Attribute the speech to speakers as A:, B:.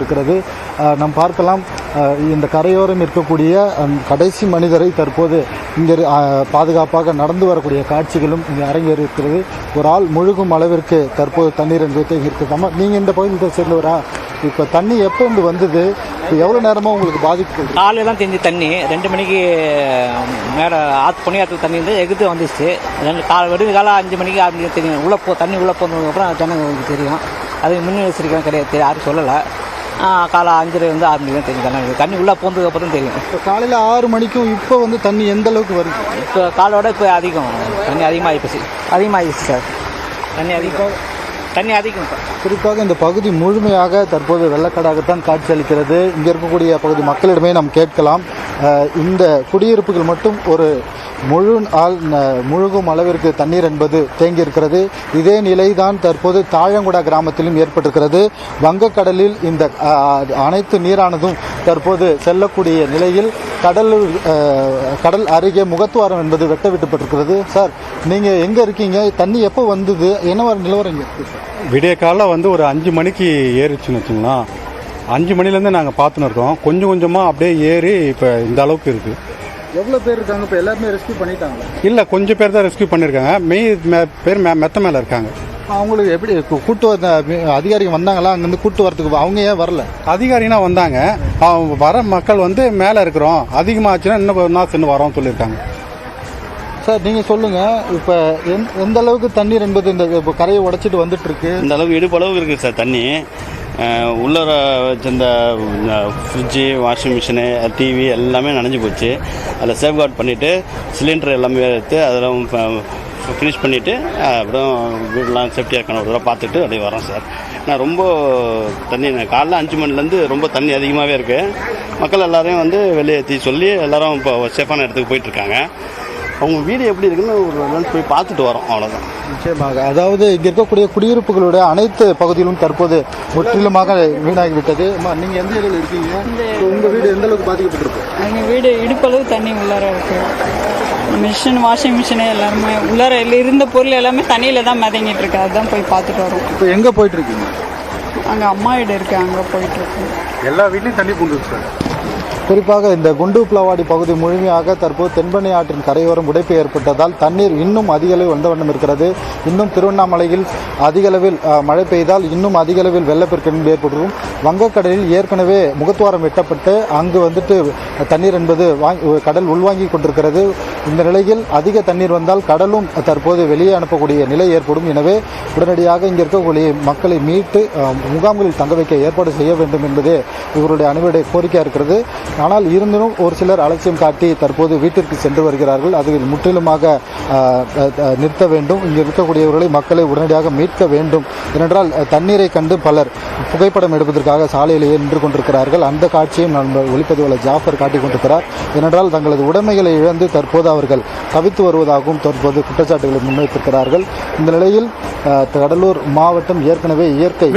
A: இருக்கிறது. நாம் பார்க்கலாம், இந்த கரையோரம் இருக்கக்கூடிய கடைசி மனிதரை தற்போது இங்கே பாதுகாப்பாக நடந்து வரக்கூடிய காட்சிகளும் இங்கே அரங்கேறி இருக்கிறது. ஒரு ஆள் முழுகும் அளவிற்கு தற்போது தண்ணீர் என்பதை இருக்குதாமா. நீங்கள் இந்த பகுதியில் சேர்ந்தவரா? இப்போ தண்ணி எப்போ இருந்து வந்தது? இப்போ எவ்வளோ நேரமாக உங்களுக்கு பாதிப்பு?
B: காலையில் தான் தெரிஞ்சு தண்ணி 2 மணிக்கு மேலே பொன்னி ஆற்றுக்கு தண்ணி வந்து எகுத்து வந்துச்சு. விடுங்க காலம் 5 மணிக்கு 6 மணிக்கு தெரியும். தண்ணி உள்ளே போனதுக்கப்புறம் ஜனங்களுக்கு தெரியும். அது முன்னெச்சரிக்கை கிடையாது, யாரும் சொல்லலை. காலை 5:30 வந்து 6 மணிக்கு தான் தெரியும். தண்ணி உள்ளே போனதுக்கப்புறம் தெரியும்.
A: இப்போ காலையில் 6 மணிக்கும் இப்போ வந்து தண்ணி எந்த அளவுக்கு வருது?
B: இப்போ காலோட இப்போ அதிகம், தண்ணி அதிகமாகிடுச்சு சார். தண்ணி அதிகம் சார்.
A: குறிப்பாக இந்த பகுதி முழுமையாக தற்போது வெள்ளக்காடாகத்தான் காட்சியளிக்கிறது. இங்கே இருக்கக்கூடிய பகுதி மக்களிடமே நாம் கேட்கலாம். இந்த குடியிருப்புகள் மட்டும் ஒரு முழுகும் அளவிற்கு தண்ணீர் என்பது தேங்கி இருக்கிறது. இதே நிலைதான் தற்போது தாழங்குடா கிராமத்திலும் ஏற்பட்டிருக்கிறது. வங்கக்கடலில் இந்த அனைத்து நீரானதும் தற்போது செல்லக்கூடிய நிலையில் கடல் அருகே முகத்துவாரம் என்பது வெட்டவிட்டுப்பட்டிருக்கிறது. சார், நீங்கள் எங்கே இருக்கீங்க? தண்ணி எப்போ வந்தது? என்ன நிலவரம் இங்கே இருக்குது?
C: விடிய காலைல வந்து ஒரு 5 மணிக்கு ஏறிச்சுன்னு வச்சுங்களா. 5 மணிலேருந்து நாங்கள் பார்த்துன்னு இருக்கோம். கொஞ்சம் கொஞ்சமாக அப்படியே ஏறி இப்போ இந்த அளவுக்கு இருக்குது.
A: எவ்வளோ பேர் இருக்காங்க? இப்போ எல்லாருமே ரெஸ்கியூ பண்ணிட்டாங்க?
C: இல்லை, கொஞ்சம் பேர் தான் ரெஸ்கியூ பண்ணியிருக்காங்க. பேர் மெத்த மேலே இருக்காங்க.
A: அவங்களுக்கு எப்படி கூட்டு வந்த அதிகாரிகள் வந்தாங்களா? அங்கேருந்து கூட்டு வரத்துக்கு அவங்க ஏன் வரல?
C: அதிகாரினா வந்தாங்க. வர மக்கள் வந்து மேலே இருக்கிறோம், அதிகமாகச்சுன்னா இன்னும் ஒரு நாள் சென்று வரோம் சொல்லியிருக்காங்க.
A: சார், நீங்கள் சொல்லுங்கள், இப்போ எந்த அளவுக்கு தண்ணீர் என்பது இந்த இப்போ கரையை உடைச்சிட்டு வந்துட்டு இருக்கு?
D: இந்த அளவுக்கு இடுப்பளவு இருக்குது சார் தண்ணி. உள்ளர வச்சிருந்த ஃப்ரிட்ஜு, வாஷிங் மிஷினு, டிவி எல்லாமே நனைஞ்சு போச்சு. அதில் சேஃப்கார்ட் பண்ணிவிட்டு சிலிண்டர் எல்லாமே எடுத்து அதெல்லாம் ஃபினிஷ் பண்ணிவிட்டு அப்புறம் வீடெலாம் சேஃப்டியாக இருக்கணும் ஒரு தடவை பார்த்துட்டு அப்படியே வரோம் சார். நான் ரொம்ப தண்ணி காலைல 5 மணிலேருந்து ரொம்ப தண்ணி அதிகமாகவே இருக்குது. மக்கள் எல்லோரையும் வந்து வெளியேற்றி சொல்லி எல்லோரும் இப்போ சேஃபான இடத்துக்கு போயிட்டுருக்காங்க. அவங்க வீடு எப்படி இருக்குன்னு ஒரு நாள் போய் பார்த்துட்டு வரோம், அவ்வளோதான்.
A: நிச்சயமாக. அதாவது இங்கே இருக்கக்கூடிய குடியிருப்புகளுடைய அனைத்து பகுதியிலும் தற்போது முற்றிலுமாக வீணாகிவிட்டது. நீங்கள் எந்த இடத்துல இருக்கீங்க? உங்கள் வீடு எந்த அளவுக்கு பாதிக்கப்பட்டிருக்கு?
E: எங்கள் வீடு இடுப்பளவு தண்ணி உள்ளார இருக்குது. மிஷின், வாஷிங் மிஷினு எல்லாருமே உள்ளார இருந்த பொருள் எல்லாமே தண்ணியில் தான் மிதங்கிட்டு இருக்கு. அதுதான் போய் பார்த்துட்டு வரோம்.
A: இப்போ எங்கே போயிட்டுருக்கீங்க?
E: அங்கே அம்மா வீடு இருக்குது, அங்கே போயிட்டுருக்கோம்.
C: எல்லா வீட்லையும் தண்ணி பூந்துருக்கு சார்.
A: குறிப்பாக இந்த குண்டுப்ளவாடி பகுதி முழுமையாக தற்போது தென்பெண்ணை ஆற்றின் கரையோரம் உடைப்பு ஏற்பட்டதால் தண்ணீர் இன்னும் அதிக அளவில் வந்த வண்ணம் இருக்கிறது. இன்னும் திருவண்ணாமலையில் அதிக அளவில் மழை பெய்தால் இன்னும் அதிக அளவில் வெள்ளப்பெருக்கு ஏற்படும். வங்கக்கடலில் ஏற்கனவே முகத்துவாரம் வெட்டப்பட்டு அங்கு வந்துட்டு தண்ணீர் என்பது கடல் உள்வாங்கி கொண்டிருக்கிறது. இந்த நிலையில் அதிக தண்ணீர் வந்தால் கடலும் தற்போது வெளியே அனுப்பக்கூடிய நிலை ஏற்படும். எனவே உடனடியாக இங்கே இருக்கக்கூடிய மக்களை மீட்டு முகாம்களில் தங்க வைக்க ஏற்பாடு செய்ய வேண்டும் என்பதே இவருடைய அணிவடை கோரிக்கையாக இருக்கிறது. ஆனால் இருந்தும் ஒரு சிலர் அலட்சியம் காட்டி தற்போது வீட்டிற்கு சென்று வருகிறார்கள். அது முற்றிலுமாக நிறுத்த வேண்டும். இங்கே இருக்கக்கூடியவர்களை மக்களை உடனடியாக மீட்க வேண்டும். ஏனென்றால் தண்ணீரை கண்டு பலர் புகைப்படம் எடுப்பதற்காக சாலையிலேயே நின்று கொண்டிருக்கிறார்கள். அந்த காட்சியும் ஒளிப்பதிவாளர் ஜாஃபர் காட்டிக் கொண்டிருக்கிறார். ஏனென்றால் தங்களது உடைமைகளை இழந்து தற்போது அவர்கள் தவித்து வருவதாகவும் தற்போது குற்றச்சாட்டுகளை முன்வைத்திருக்கிறார்கள். இந்த நிலையில் கடலூர் மாவட்டம் ஏற்கனவே இயற்கை